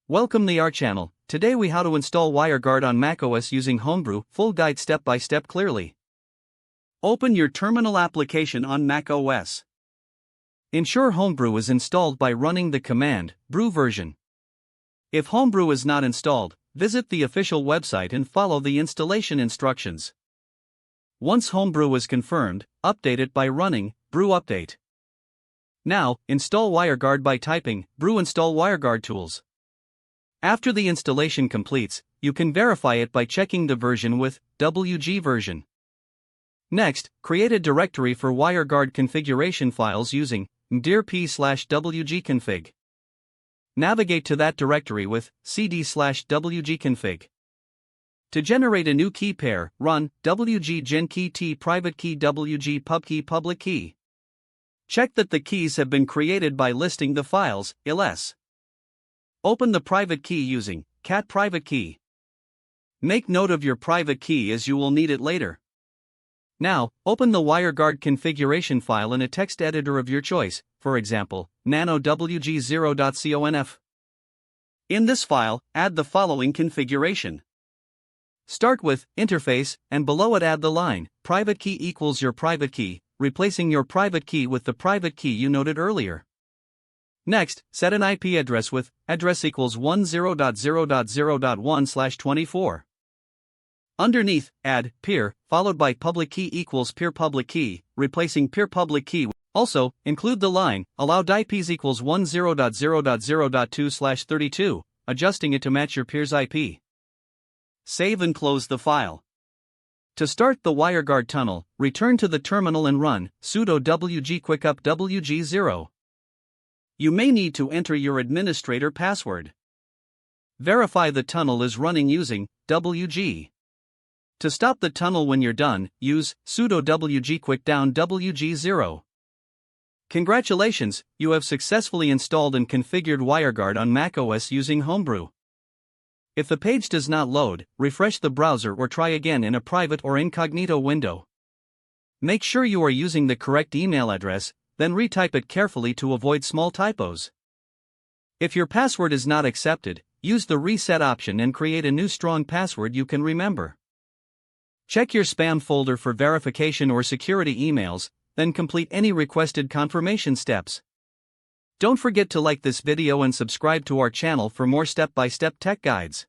Welcome to our channel. Today we how to install WireGuard on macOS using Homebrew, full guide step by step clearly. Open your terminal application on macOS. Ensure Homebrew is installed by running the command brew version. If Homebrew is not installed, visit the official website and follow the installation instructions. Once Homebrew is confirmed, update it by running brew update. Now, install WireGuard by typing brew install WireGuard tools. After the installation completes, you can verify it by checking the version with WG version. Next, create a directory for WireGuard configuration files using dir/wgconfig. Navigate to that directory with cd/wgconfig. To generate a new key pair, run wg gen key t private key wg pub key public key. Check that the keys have been created by listing the files, ls. Open the private key using cat private key. Make note of your private key as you will need it later. Now, open the WireGuard configuration file in a text editor of your choice, for example, nanowg0.conf. In this file, add the following configuration. Start with interface, and below it add the line private key equals your private key, replacing your private key with the private key you noted earlier. Next, set an IP address with address equals 10.0.0.1/24. Underneath, add peer, followed by public key equals peer public key, replacing peer public key. Also, include the line allowed IPs equals 10.0.0.2/32, adjusting it to match your peer's IP. Save and close the file. To start the WireGuard tunnel, return to the terminal and run sudo wg quickup wg0. You may need to enter your administrator password. Verify the tunnel is running using wg. To stop the tunnel when you're done, use sudo wg quickdown wg0. Congratulations, you have successfully installed and configured WireGuard on macOS using Homebrew. If the page does not load, refresh the browser or try again in a private or incognito window. Make sure you are using the correct email address, then retype it carefully to avoid small typos. If your password is not accepted, use the reset option and create a new strong password you can remember. Check your spam folder for verification or security emails, then complete any requested confirmation steps. Don't forget to like this video and subscribe to our channel for more step-by-step tech guides.